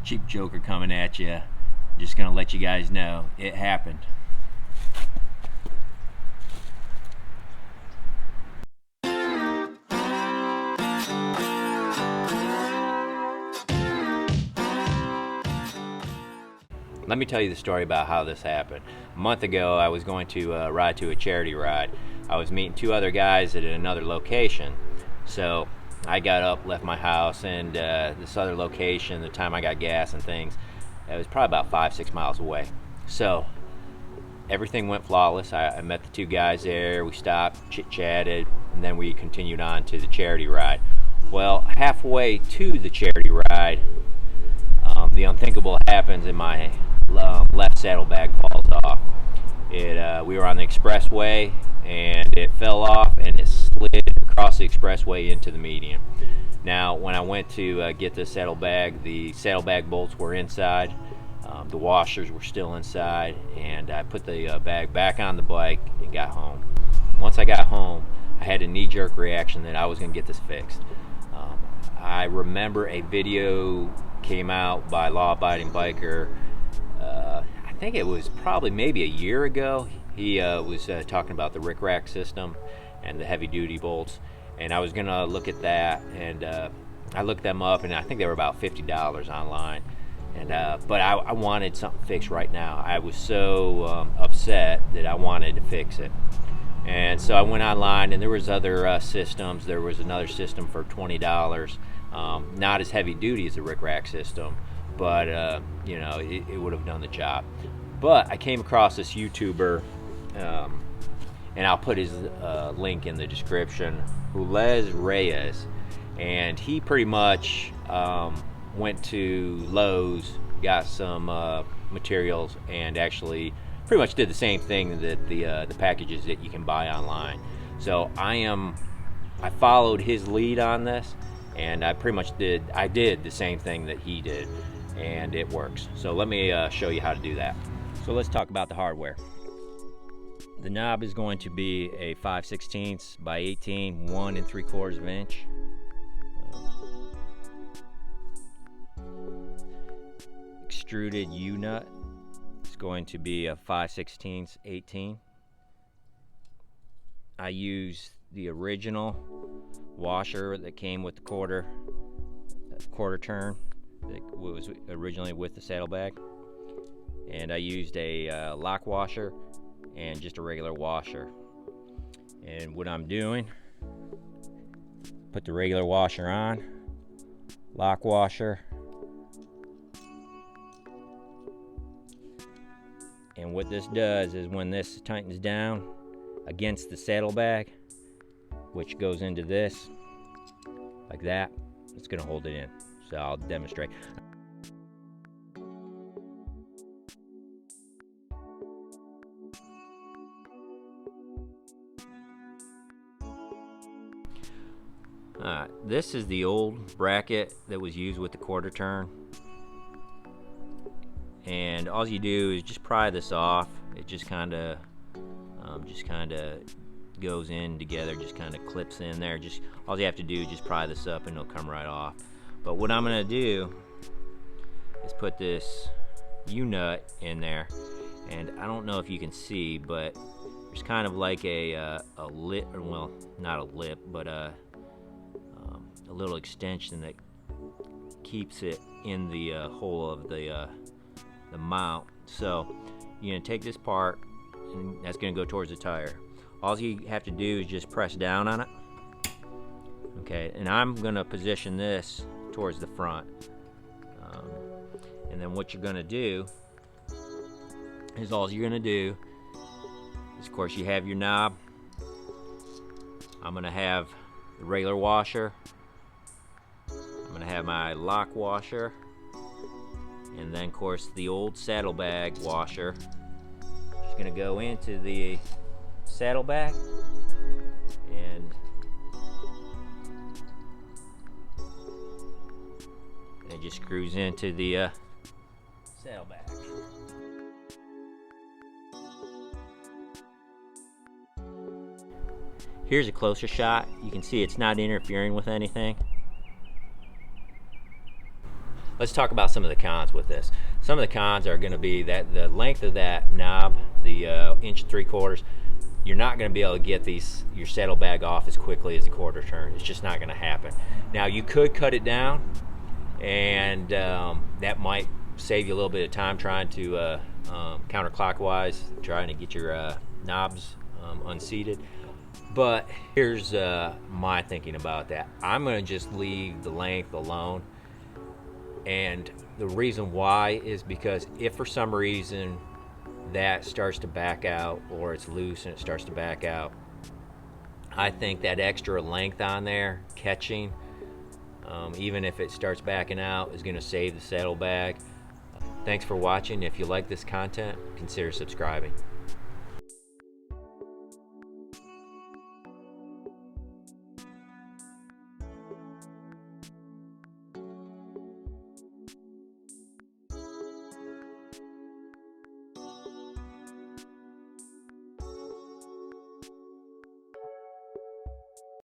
cheap joker coming at you. Just gonna let you guys know it happened. Let me tell you the story about how this happened. A month ago, I was going to ride to a charity ride. I was meeting two other guys at another location. So I got up, left my house, and this other location, the time I got gas and things, it was probably about 5-6 miles away. So everything went flawless. I met the two guys there. We stopped, chit-chatted, and then we continued on to the charity ride. Well, halfway to the charity ride, the unthinkable happens and my left saddlebag falls off. We were on the expressway and it fell off and it slid across the expressway into the median. Now, when I went to get the saddlebag bolts were inside, the washers were still inside, and I put the bag back on the bike and got home. Once I got home, I had a knee-jerk reaction that I was going to get this fixed. I remember a video came out by Law Abiding Biker. I think it was probably maybe a year ago. He was talking about the Rickrak system and the heavy-duty bolts, and I was going to look at that, and I looked them up, and I think they were about $50 online. And but I wanted something fixed right now. I was so upset that I wanted to fix it. And so I went online, and there was other systems. There was another system for $20, not as heavy duty as the Rickrak system, but you know, it would have done the job. But I came across this YouTuber, and I'll put his link in the description, Juelz Reyes, and he pretty much went to Lowe's, got some materials, and actually pretty much did the same thing that the packages that you can buy online. So I followed his lead on this, and I did the same thing that he did, and it works. So let me show you how to do that. So let's talk about the hardware. The knob is going to be a 5/16 by 18, 1 3/4 inch. Extruded U-nut. It's going to be a 5/16, 18. I use the original washer that came with the quarter turn that was originally with the saddlebag, and I used a lock washer and just a regular washer. And what I'm doing, put the regular washer on, lock washer, and what this does is when this tightens down against the saddlebag, which goes into this like that, it's going to hold it in. So I'll demonstrate. This is the old bracket that was used with the quarter turn, and all you do is just pry this off. It just kind of goes in together, just kind of clips in there. Just all you have to do is just pry this up and it'll come right off. But what I'm gonna do is put this U-nut in there, and I don't know if you can see, but there's kind of like a lip, or well, not a lip, but a little extension that keeps it in the hole of the mount. So you're gonna take this part, and that's gonna go towards the tire. All you have to do is just press down on it. Okay, and I'm gonna position this towards the front. And then what you're gonna do is of course you have your knob. I'm gonna have the regular washer. I'm gonna have my lock washer, and then of course the old saddlebag washer. Just gonna go into the saddlebag, and it just screws into the saddlebag. Here's a closer shot. You can see it's not interfering with anything. let's talk about some of the cons with this. Some of the cons are going to be that the length of that knob, the 1.75 inches, you're not going to be able to get your saddlebag off as quickly as a quarter turn. It's just not going to happen. Now you could cut it down, and that might save you a little bit of time trying to counterclockwise, trying to get your knobs unseated. But here's my thinking about that. I'm going to just leave the length alone, and the reason why is because if for some reason that starts to back out, or it's loose and it starts to back out, I think that extra length on there catching, even if it starts backing out, is going to save the saddlebag. Thanks for watching. If you like this content, consider subscribing.